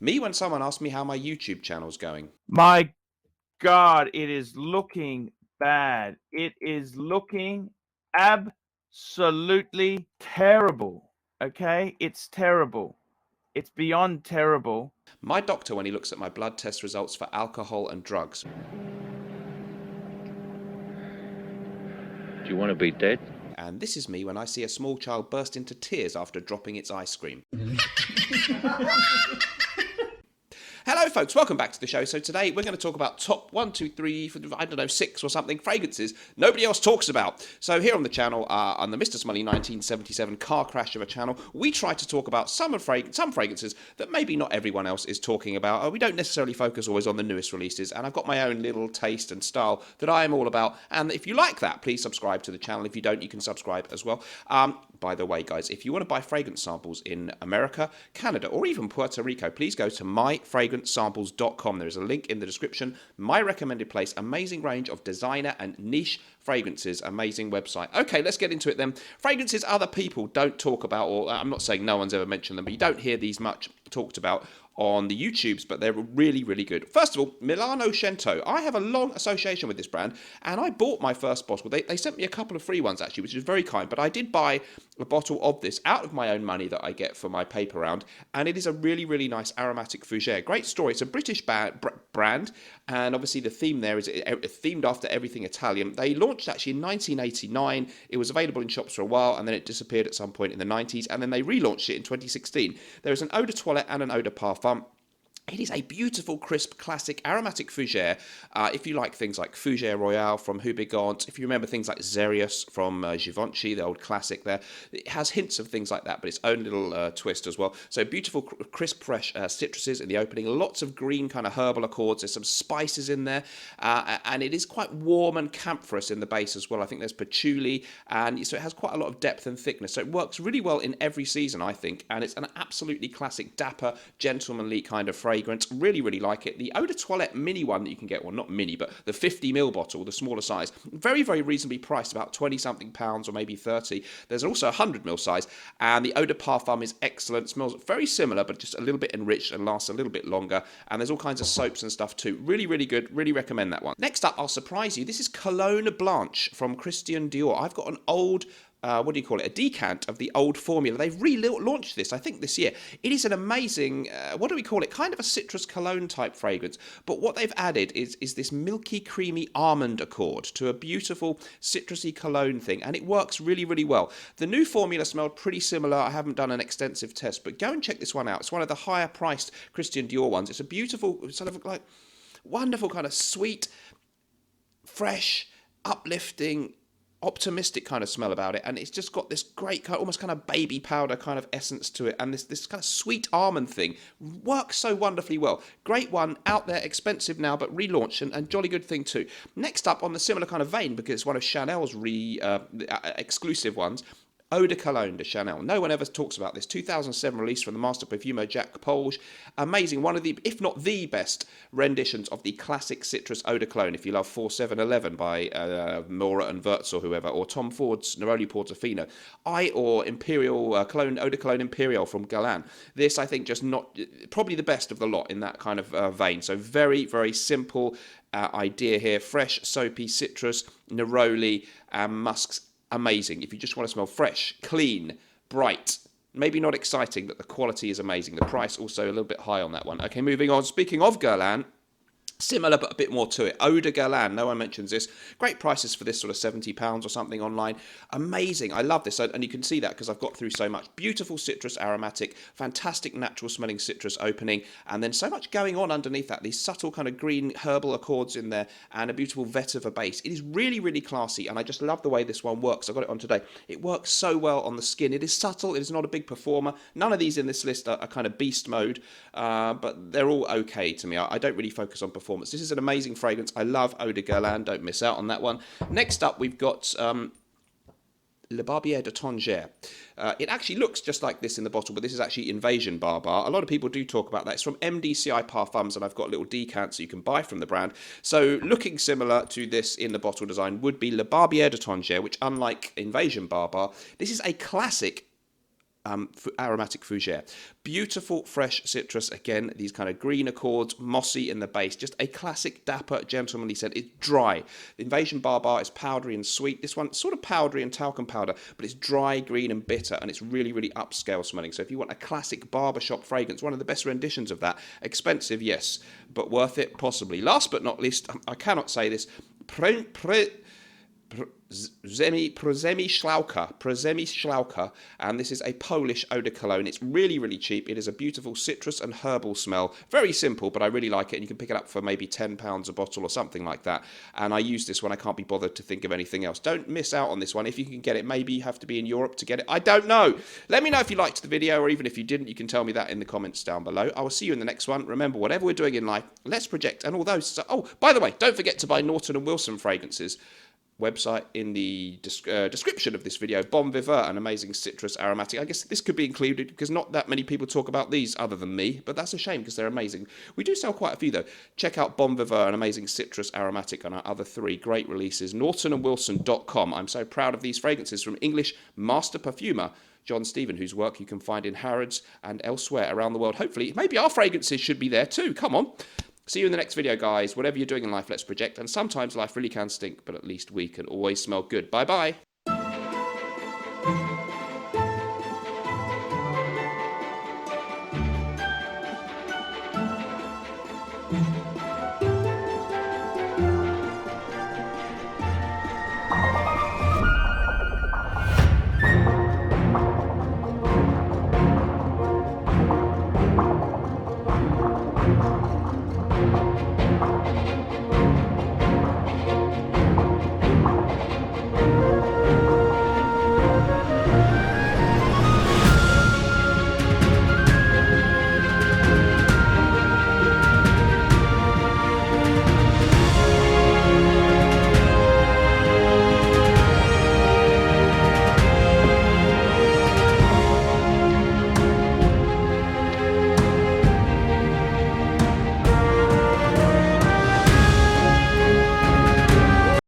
Me when someone asks me how my YouTube channel's going. My God, it is looking bad. It is looking absolutely terrible. Okay? It's terrible. It's beyond terrible. My doctor when he looks at my blood test results for alcohol and drugs. Do you want to be dead? And this is me when I see a small child burst into tears after dropping its ice cream. Hello folks, welcome back to the show. So today we're going to talk about top 1, 2, 3, I don't know, 6 or something fragrances nobody else talks about. So here on the channel, on the Mr. Smelly 1977 car crash of a channel, we try to talk about some fragrances that maybe not everyone else is talking about. We don't necessarily focus always on the newest releases, and I've got my own little taste and style that I am all about. And if you like that, please subscribe to the channel. If you don't, you can subscribe as well. By the way, guys, if you want to buy fragrance samples in America, Canada, or even Puerto Rico, please go to myfragrancesamples.com. There is a link in the description. My recommended place, amazing range of designer and niche fragrances, amazing website. Okay, let's get into it then. Fragrances other people don't talk about, or I'm not saying no one's ever mentioned them, but you don't hear these much talked about on the YouTubes, but they're really, really good. First of all, Milano Cento. I have a long association with this brand, and I bought my first bottle. They sent me a couple of free ones, actually, which is very kind, but I did buy a bottle of this out of my own money that I get for my paper round, and it is a really, really nice aromatic fougere. Great story. It's a British brand, and obviously the theme there is themed after everything Italian. They launched actually in 1989. It was available in shops for a while, and then it disappeared at some point in the 90s, and then they relaunched it in 2016. There is an eau de toilette and an eau de parfum. It is a beautiful, crisp, classic, aromatic fougere. If you like things like Fougere Royale from Hubigant, if you remember things like Xerius from Givenchy, the old classic there, it has hints of things like that, but its own little twist as well. So beautiful, crisp, fresh citruses in the opening, lots of green kind of herbal accords. There's some spices in there, and it is quite warm and camphorous in the base as well. I think there's patchouli, and so it has quite a lot of depth and thickness. So it works really well in every season, I think, and it's an absolutely classic, dapper, gentlemanly kind of fragrance. Really, really like it. The eau de toilette mini one that you can get, well, not mini, but the 50ml bottle, the smaller size, very, very reasonably priced, about 20-something pounds or maybe 30. There's also a 100ml size, and the eau de parfum is excellent. It smells very similar, but just a little bit enriched and lasts a little bit longer. And there's all kinds of soaps and stuff too. Really, really good. Really recommend that one. Next up, I'll surprise you. This is Cologne Blanche from Christian Dior. I've got an old what do you call it? A decant of the old formula. They've relaunched this, I think, this year. It is an amazing, what do we call it? Kind of a citrus cologne type fragrance. But what they've added is this milky, creamy almond accord to a beautiful citrusy cologne thing. And it works really, really well. The new formula smelled pretty similar. I haven't done an extensive test, but go and check this one out. It's one of the higher priced Christian Dior ones. It's a beautiful, sort of like wonderful kind of sweet, fresh, uplifting, optimistic kind of smell about it, and it's just got this great kind of, almost kind of baby powder kind of essence to it, and this kind of sweet almond thing works so wonderfully well. Great one, out there, expensive now, but relaunched, and jolly good thing too. Next up on the similar kind of vein, because it's one of Chanel's exclusive ones, Eau de Cologne de Chanel. No one ever talks about this. 2007 release from the master perfumer Jacques Polge. Amazing. One of the, if not the best renditions of the classic citrus Eau de Cologne. If you love 4711 by Mora and Wirtz or whoever, or Tom Ford's Neroli Portofino, or Imperial Cologne, Eau de Cologne Imperial from Guerlain. This, I think, just not probably the best of the lot in that kind of vein. So very, very simple idea here. Fresh, soapy citrus, neroli, musks. Amazing. If you just want to smell fresh, clean, bright, maybe not exciting, but the quality is amazing. The price also a little bit high on that one. Okay, moving on. Speaking of Guerlain, similar but a bit more to it. Eau de Guerlain, no one mentions this. Great prices for this, sort of £70 or something online. Amazing, I love this, and you can see that because I've got through so much. Beautiful citrus aromatic, fantastic natural smelling citrus opening, and then so much going on underneath that. These subtle kind of green herbal accords in there, and a beautiful vetiver base. It is really, really classy, and I just love the way this one works. I got it on today. It works so well on the skin. It is subtle, it is not a big performer. None of these in this list are kind of beast mode, but they're all okay to me. I don't really focus on performance. This is an amazing fragrance. I love Eau de Guerlain. Don't miss out on that one. Next up, we've got Le Barbier de Tanger. It actually looks just like this in the bottle, but this is actually Invasion Barbar. A lot of people do talk about that. It's from MDCI Parfums, and I've got little decants that you can buy from the brand. So looking similar to this in the bottle design would be Le Barbier de Tanger, which, unlike Invasion Barbar, this is a classic aromatic fougere. Beautiful, fresh citrus. Again, these kind of green accords, mossy in the base. Just a classic dapper, gentlemanly scent. It's dry. The Invasion Barbar is powdery and sweet. This one, sort of powdery and talcum powder, but it's dry, green, and bitter, and it's really, really upscale smelling. So if you want a classic barbershop fragrance, one of the best renditions of that, expensive, yes, but worth it, possibly. Last but not least, I cannot say this, Przemi Schlauka, and this is a Polish eau de cologne. It's really, really cheap. It is a beautiful citrus and herbal smell. Very simple, but I really like it, and you can pick it up for maybe £10 a bottle or something like that. And I use this when I can't be bothered to think of anything else. Don't miss out on this one if you can get it. Maybe you have to be in Europe to get it. I don't know. Let me know if you liked the video, or even if you didn't, you can tell me that in the comments down below. I will see you in the next one. Remember, whatever we're doing in life, let's project. And all those... Oh, by the way, don't forget to buy Norton & Wilson fragrances. Website in the description of this video. Bon Vivant, an amazing citrus aromatic. I guess this could be included because not that many people talk about these other than me, but that's a shame because they're amazing. We do sell quite a few though. Check out Bon Vivant, an amazing citrus aromatic, and our other 3 great releases. NortonandWilson.com. I'm so proud of these fragrances from English master perfumer John Stephen, whose work you can find in Harrods and elsewhere around the world. Hopefully, maybe our fragrances should be there too. Come on. See you in the next video, guys. Whatever you're doing in life, let's project. And sometimes life really can stink, but at least we can always smell good. Bye-bye.